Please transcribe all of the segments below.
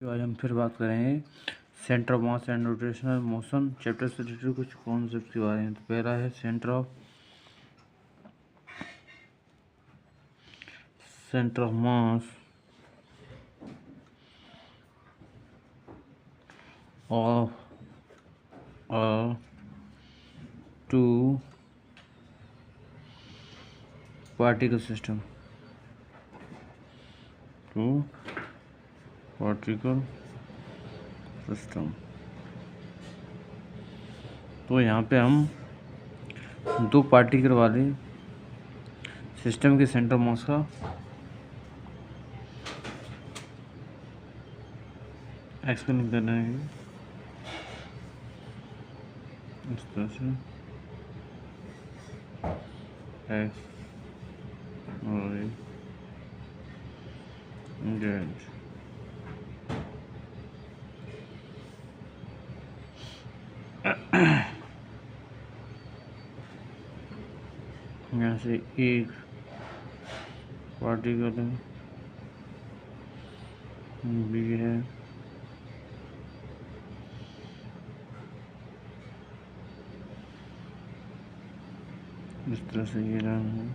तो आज हम फिर बात करेंगे centre of mass and rotational motion chapter से रिलेटेड कुछ कॉन्सेप्ट के बारे में। तो पहला है centre of mass of a two particle system तो यहाँ पे हम दो पार्टिकल वाले सिस्टम के सेंटर मास का एक्सप्लेन कर रहे हैं इस तरह से एक्स और जेड। यहाँ से एक पार्टिकल है, बी है, इस तरह से ये रंग है।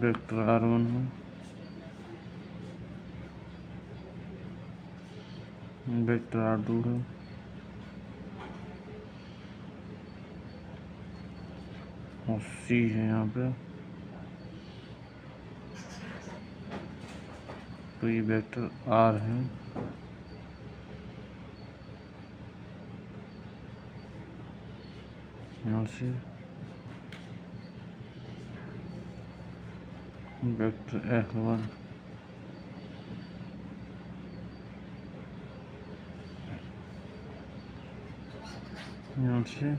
वेक्टर R1 है, वेक्टर R2 है, और C है यहाँ पे। तो ये वेक्टर R है, यहाँ से वेक्टर F1 यहाँ से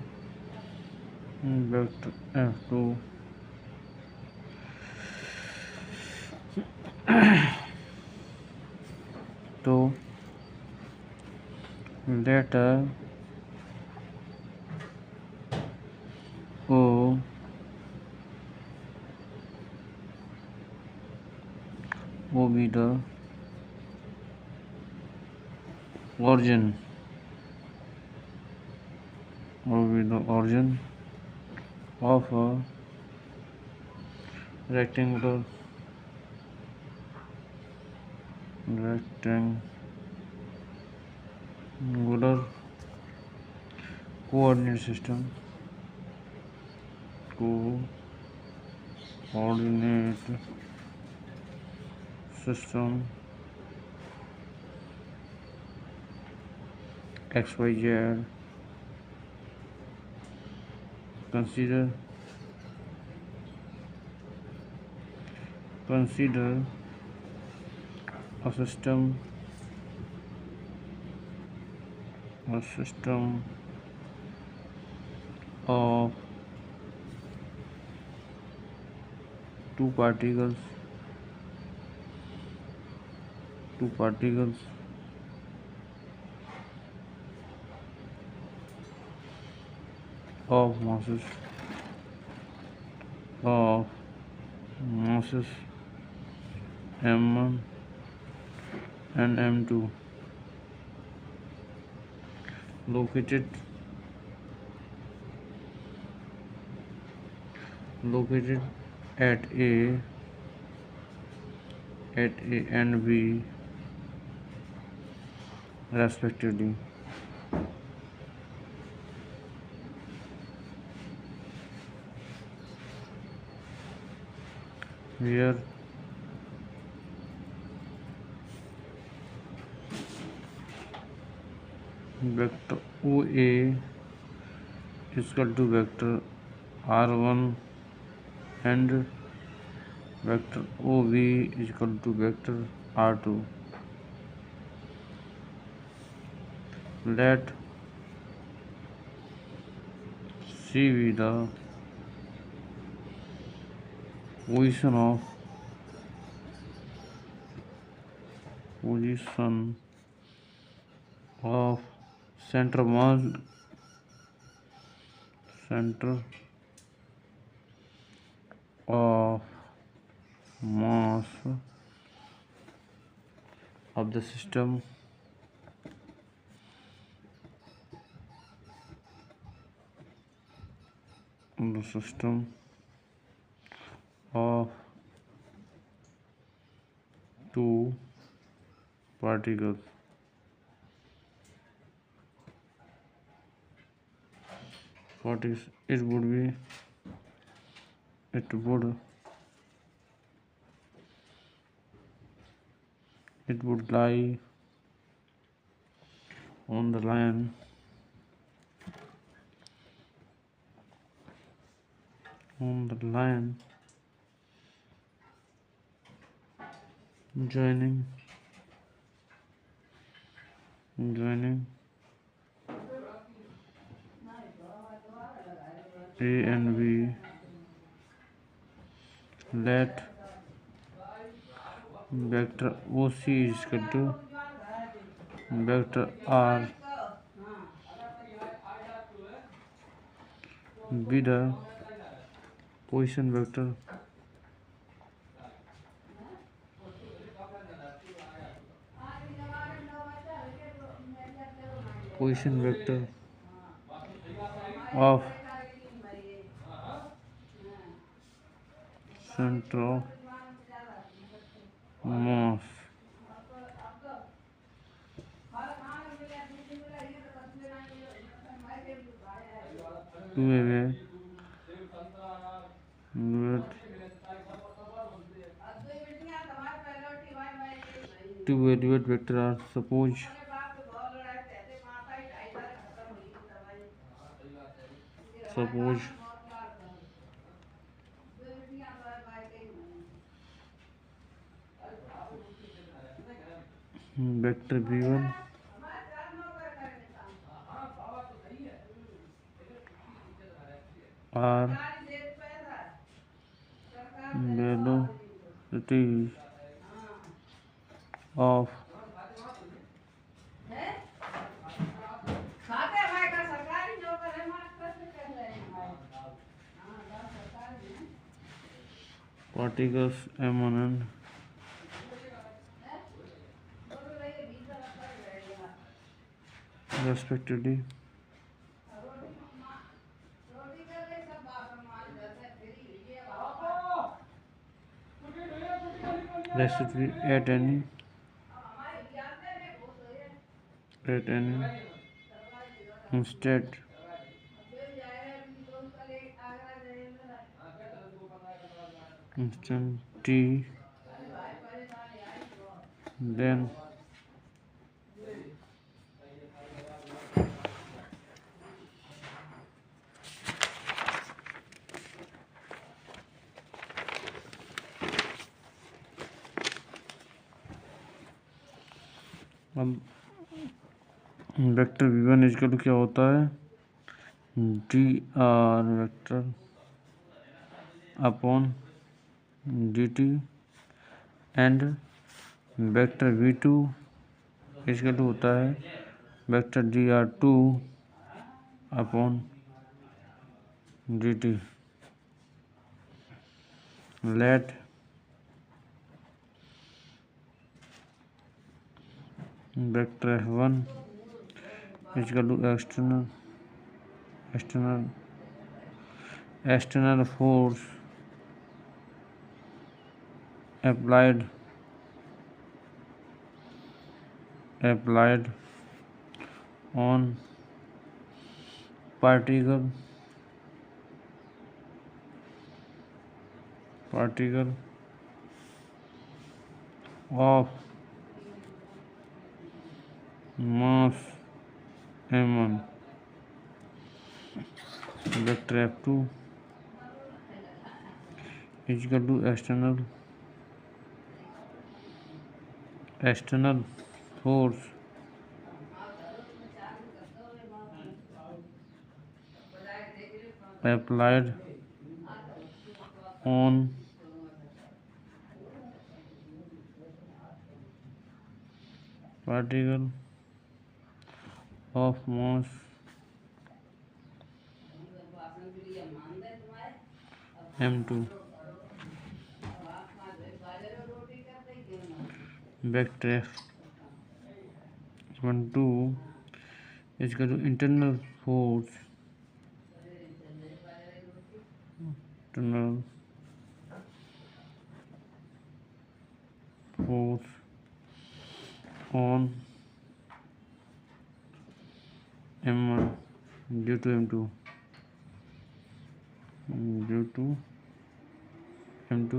वेक्टर F2 तो letter O be the origin of a rectangular coordinate system XYZ. Consider a system of two particles of masses m1 and m2 located at A and B respectively. Where vector OA is equal to vector R1 and vector OB is equal to vector R2. Let C be the position of center of mass of the system of two particles. What is it would be it would lie on the line joining A and B. Let vector OC is equal to vector R be the position vector of center of mass to evaluate vector R. Suppose vector V1 R velocity of particles M1 and respectively. At any instant T, then अब vector V1 equal to क्या होता है dr vector upon dt and vector V2 equal to होता है vector dr2 upon dt. Let vector F1 is equal to external force applied on particle of mass m1. Vector F2 is equal to external force applied on particle of mass m2 vector f12 is equal to internal force internal force on m1 due to m2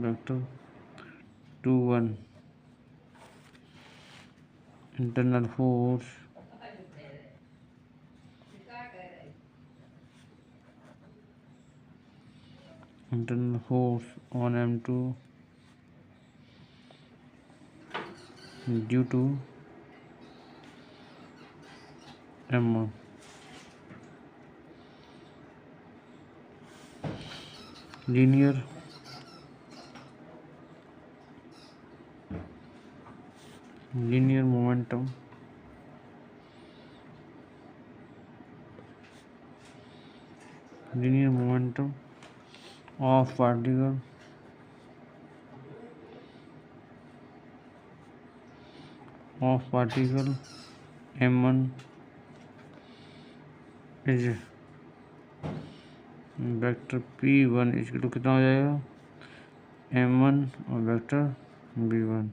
vector 21 internal force on m2 due to m1 linear momentum of particle m1 is vector p1 इसके तो कितना हो जाएगा m1 और vector b1।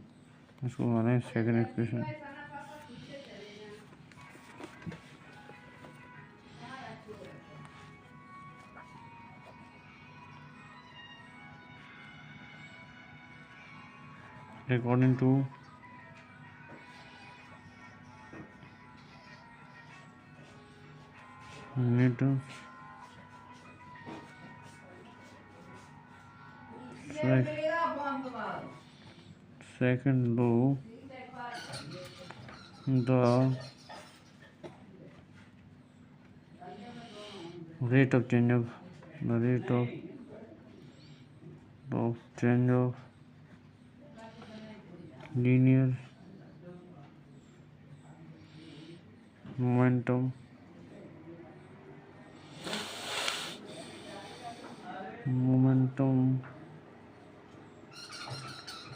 इसको माने second equation. according to Newton's second law, the rate of change of linear momentum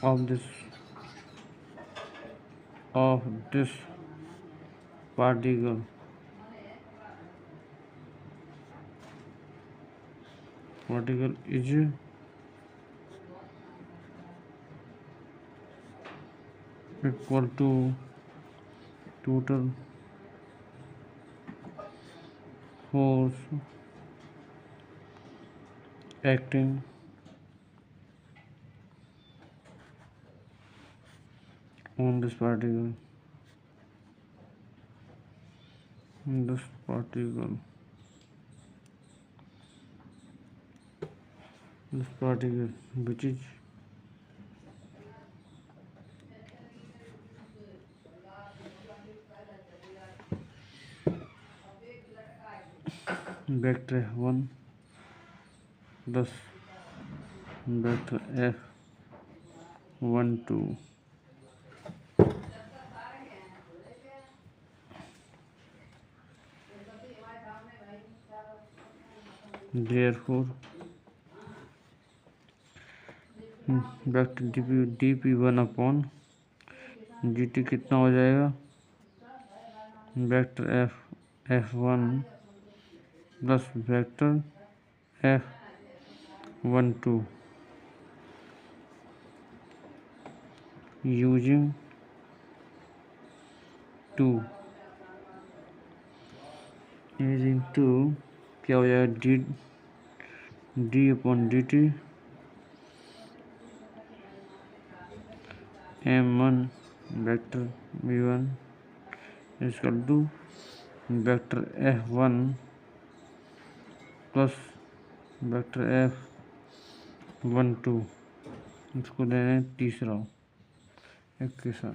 of this particle is equal to total force acting on this particle which is vector f1 plus vector f12। therefore vector dp1 upon gt कितना हो जाएगा vector f1 plus vector f12 using 2 क्या हो जाएगा d upon dt m1 vector v1 इसका to vector f1 plus vector f12 इसको ले रहे हैं तीसरा equation.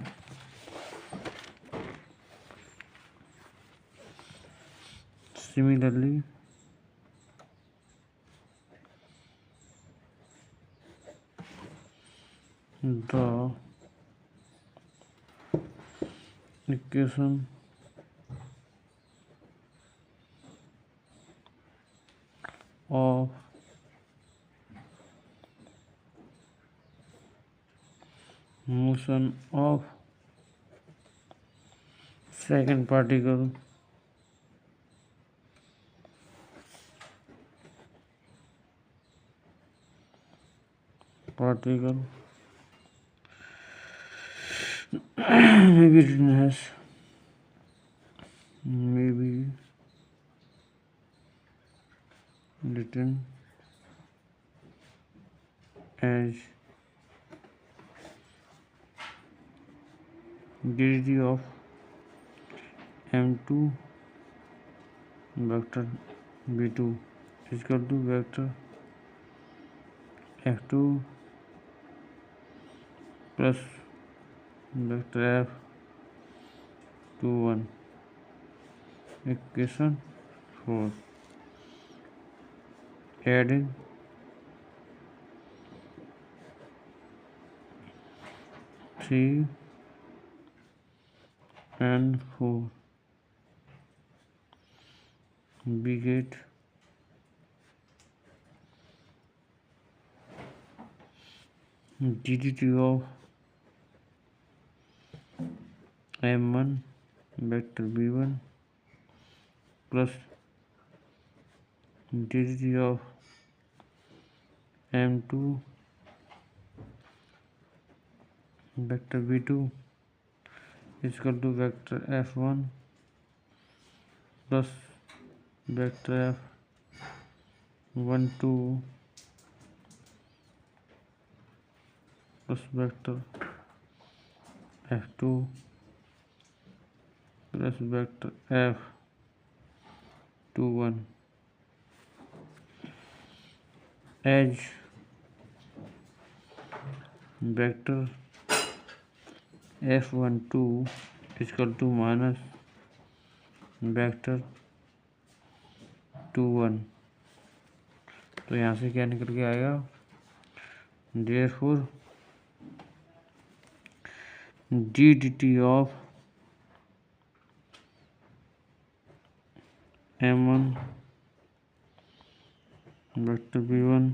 Similarly the equation of motion of second particle may be written as density of m2 vector b2 is equal to vector f2 plus vector f21 equation 4 adding 3 and 4 we get ddt of m1 vector b1 plus ddt of m2 vector b2 is equal to vector f1 plus vector f12 plus vector f2 plus vector f21 as vector f12 is equal to minus vector 21 तो यहाँ से क्या निकल के आएगा therefore ddt of m1 vector b1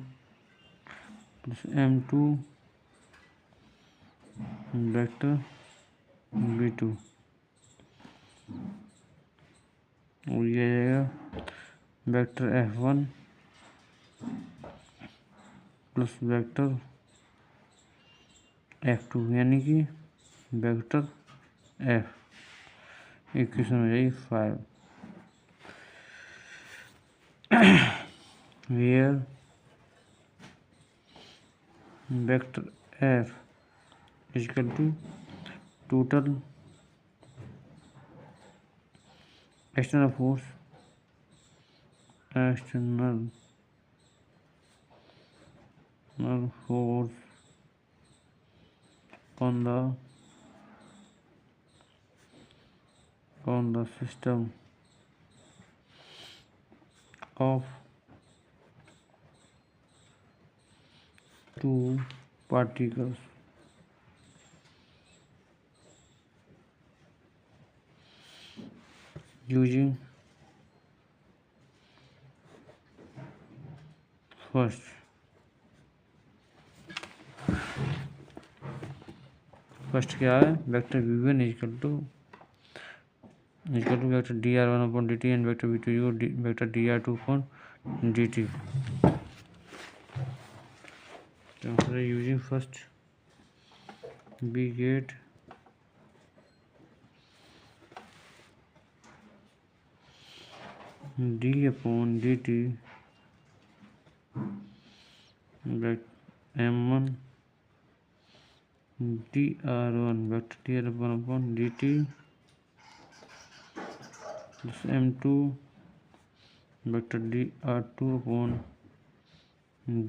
plus m2 vector b2 और ये आएगा vector f1 plus vector f2 यानी कि वेक्टर f इक्वेशन हो जाएगी 5 where vector f is equal to total external force on the system of two particles using first क्या है vector v1 equal to vector dr1 upon dt and vector v2 vector dr2 upon dt. So using first we get d upon dt m1 dr1 vector dr1 upon dt plus m2 vector dr2 upon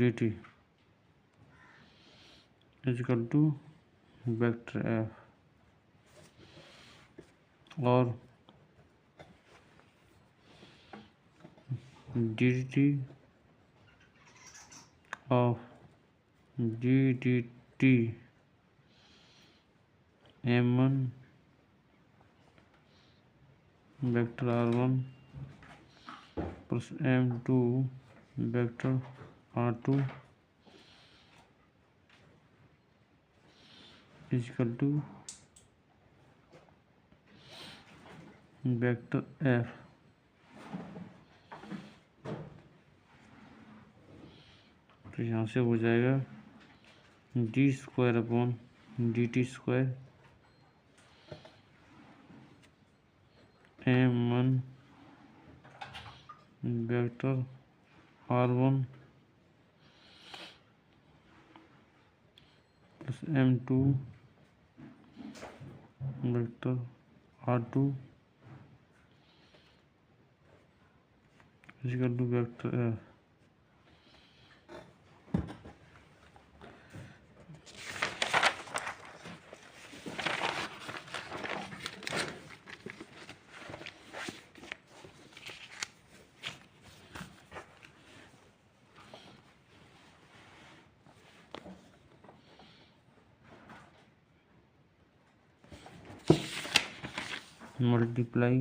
dt is equal to vector f और ddt of ddt m1 vector r1 plus m2 vector r2 is equal to vector f तो यहाँ से हो जाएगा D square upon D T square m1 vector r1 plus m2 vector r2 is equal to vector f. Multiply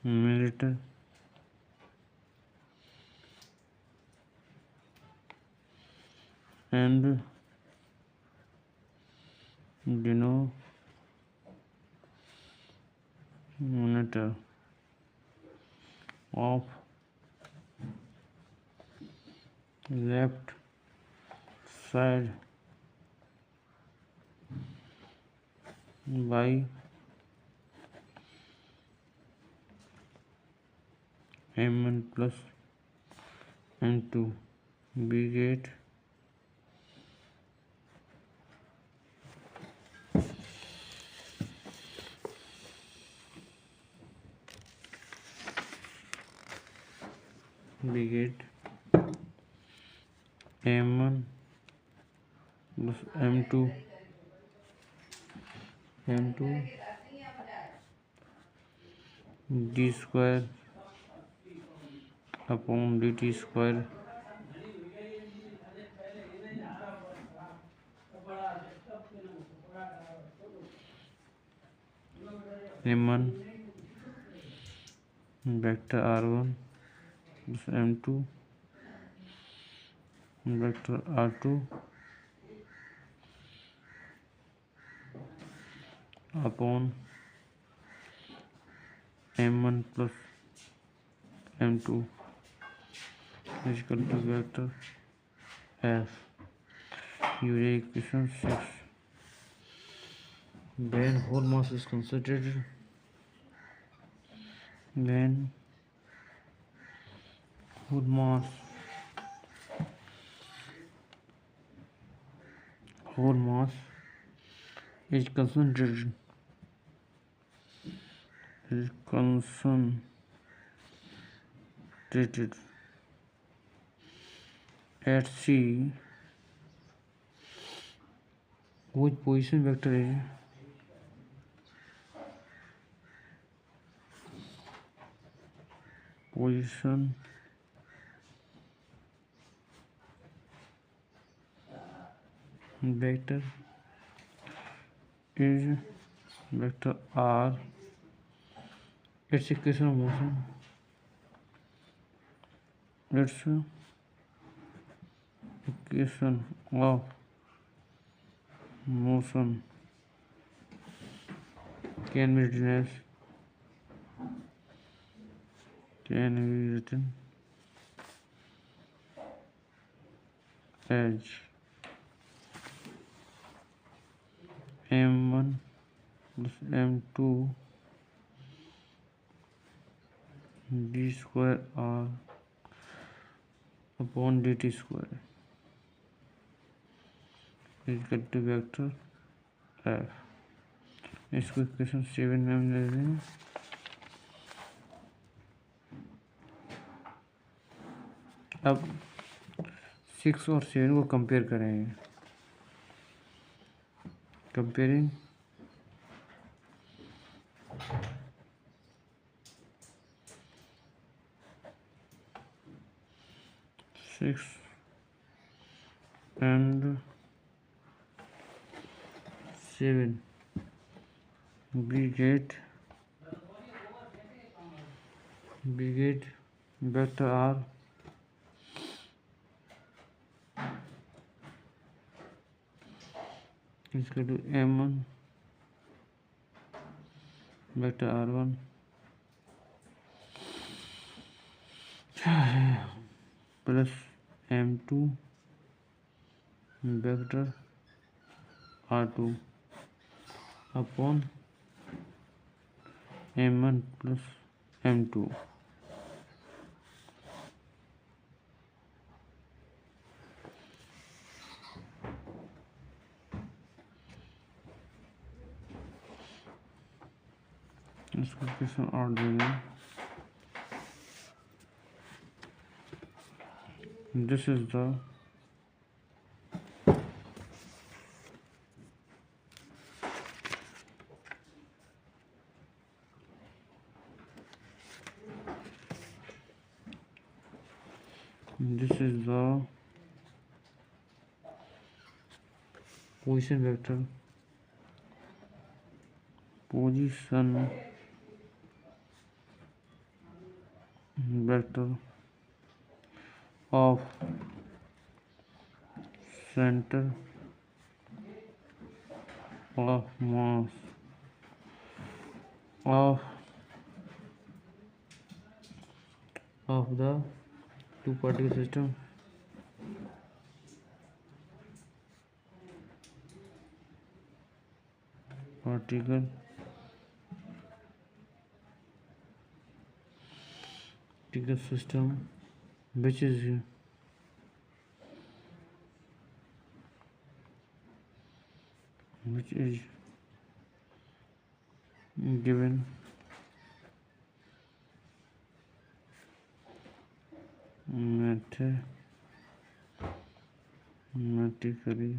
numerator and denominator of left side by m1 plus m2 we get m1 plus m2 d square upon dt square m1 vector r1 plus m2 vector r2 upon m1 plus m2 is equal to vector f. Use equation 6. When whole mass is concentrated, when whole mass is concentrated at C, which position vector is position vector is vector r, its equation of motion, can be written as m1 plus m2 d square r upon dt square is equal to vector f. इसको equation 7 में हम ले रहे हैं. अब 6 और 7 को compare करेंगे. Comparing 6 and 7 B get vector R is equal to M1 vector R1 plus M2 vector R2 upon M1 plus M2. इसको क्वेश्चन और दे दें. This is the position vector of center of mass of the two particle system which is given mathematically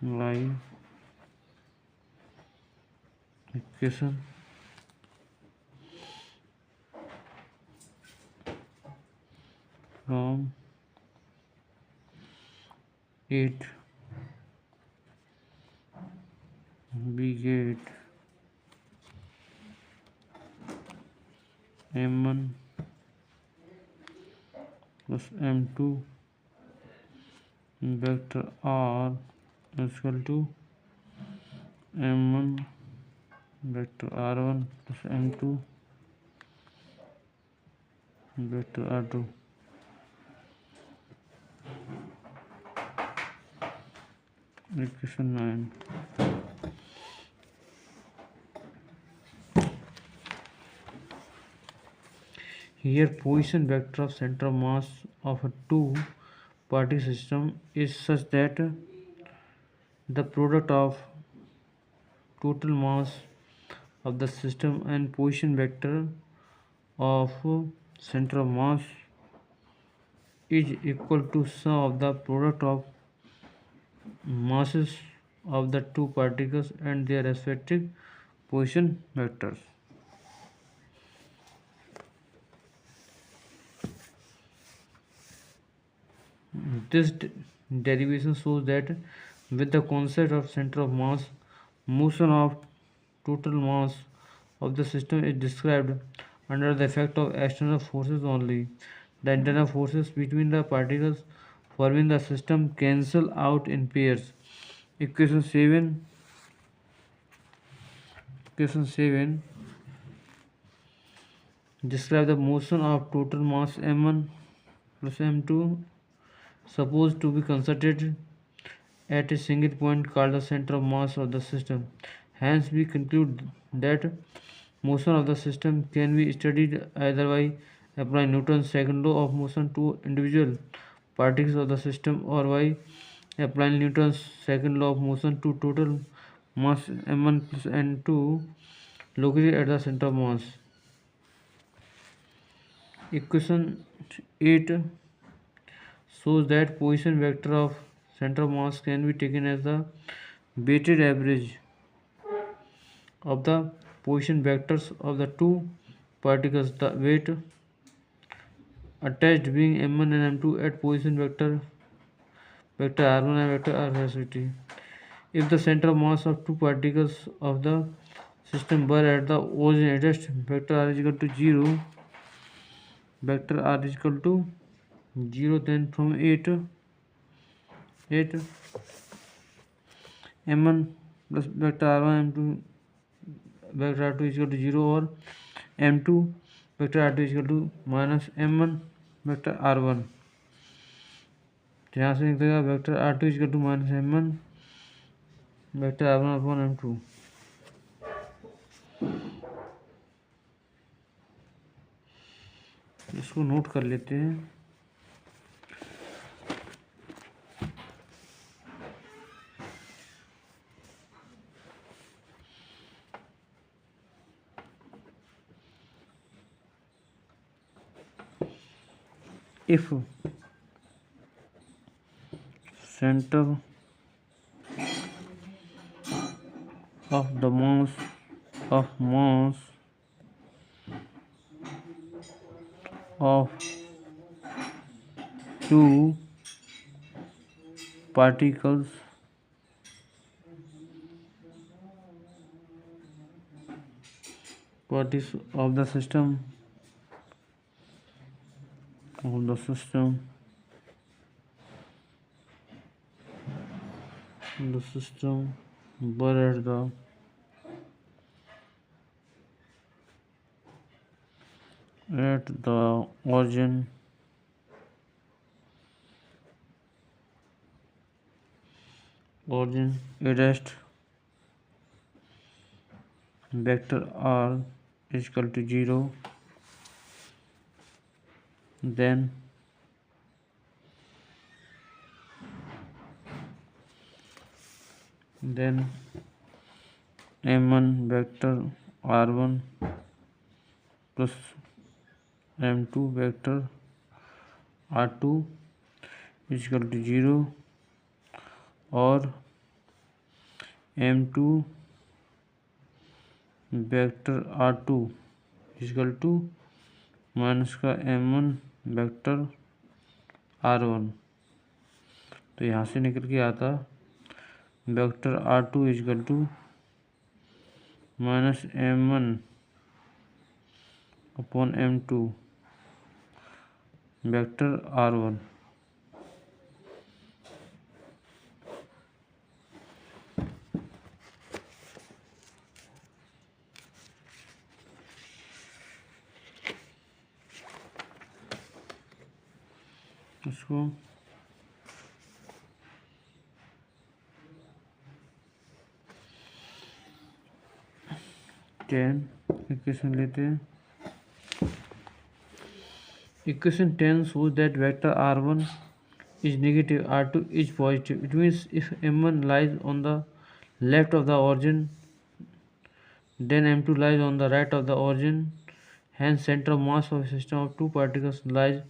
like equation from it we get M1 plus M2 vector R is equal to M1 vector R1 plus M2 vector R2. Equation 9. Here position vector of center of mass of a two particle system is such that the product of total mass of the system and position vector of center of mass is equal to sum of the product of masses of the two particles and their respective position vectors. This derivation shows that with the concept of center of mass, motion of total mass of the system is described under the effect of external forces only. The internal forces between the particles forming the system cancel out in pairs. Equation 7 describe the motion of total mass m1 plus m2 supposed to be concentrated at a single point called the center of mass of the system. Hence, we conclude that motion of the system can be studied either by applying Newton's second law of motion to individual particles of the system or by applying Newton's second law of motion to total mass m1 plus n2 located at the center of mass. Equation 8 shows that position vector of center of mass can be taken as the weighted average of the position vectors of the two particles. The weight attached being m1 and m2 at position vector vector r1 and vector r velocity. If the center of mass of two particles of the system were at the origin adjust vector r is equal to 0, vector r is equal to 0, then from 8 m1 plus vector r1 m2 vector r2 is equal to 0 or m2 vector r2 is equal to minus m1 vector r1. तो यहाँ से निकलेगा vector r2 is equal to minus m1 vector r1 upon m2. इसको note कर लेते हैं. If center of the mass of two particles of the system were at the origin erased vector r is equal to 0, then m1 vector r1 plus m2 vector r2 is equal to 0 और m2 vector r2 equal to minus का m1 vector r1. तो यहाँ से निकल के आता vector r2 equal to minus m1 upon m2 vector r1. इसको 10 equation लेते हैं. Equation 10 shows that vector r1 is negative, r2 is positive. It means if m1 lies on the left of the origin, then m2 lies on the right of the origin. Hence, center of mass of a system of two particles lies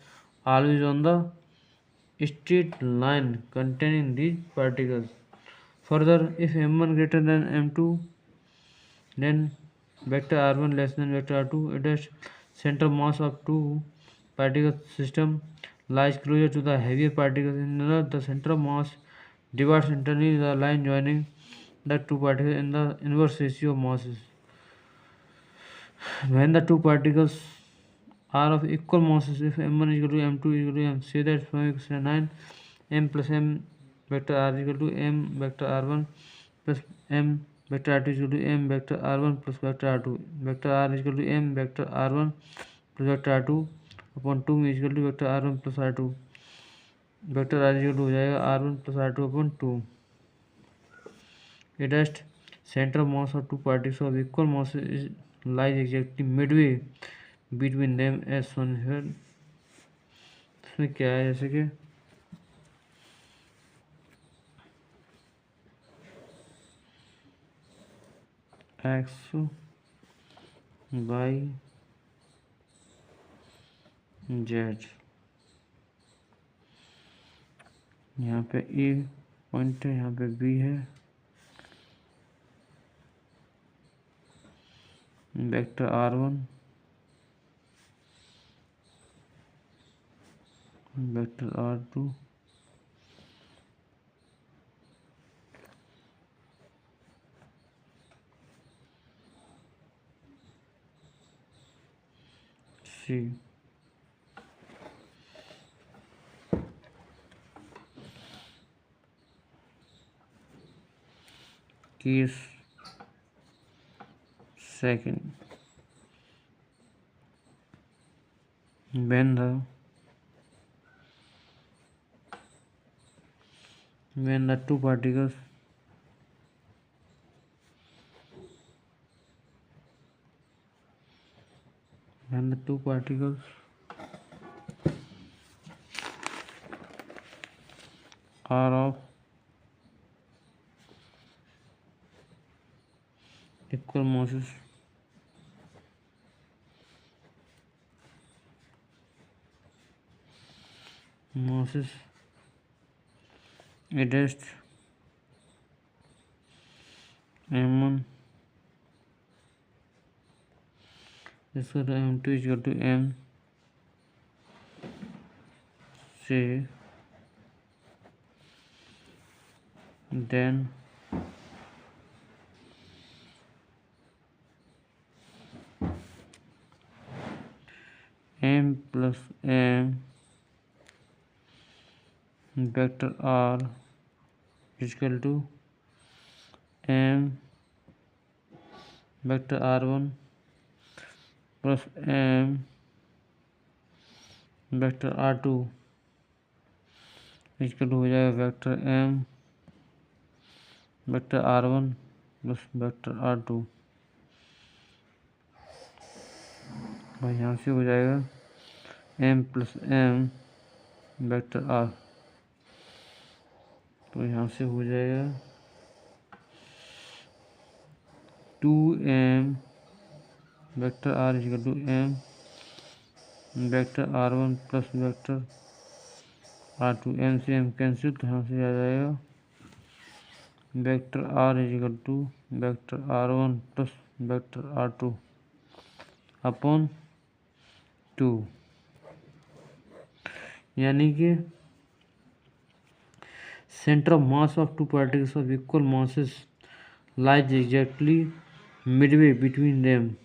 always on the straight line containing these particles. Further, if m1 greater than m2, then vector r1 less than vector r2. It is center of mass of two particle system lies closer to the heavier particles. In other, the center of mass divides internally the line joining the two particles in the inverse ratio of masses. When the two particles are of equal masses, if m1 is equal to m2 is equal to m, say that from equation 9 m plus m vector r is equal to m vector r1 plus m vector r2 is equal to m vector r1 plus vector r2. Vector r is equal to m vector r1 plus vector r2 upon 2 में equal to vector r1 plus r2. Vector r equal to हो जाएगा r1 plus r2 upon 2. It is center of mass of two particles of equal mass lies exactly midway between them as shown here. इसमें क्या है, जैसे कि x y z, यहाँ पे ए point है, यहाँ पे बी है. Vector r1 vector r2 C. Case second. When the two particles are of equal masses, addressed m1 is equal to m2 is equal to m say then m plus m vector r is equal to m vector r1 plus m vector r2 is equal to हो जाएगा vector m vector r1 plus vector r2 और यहाँ से हो जाएगा m plus m vector r, तो यहाँ से हो जाएगा 2m vector r is equal to m vector r1 plus vector r2, m से m कैंसिल, तो यहाँ से आ जाएगा vector r is equal to vector r1 plus vector r2 upon 2, यानी कि center of mass of two particles of equal masses lies exactly midway between them.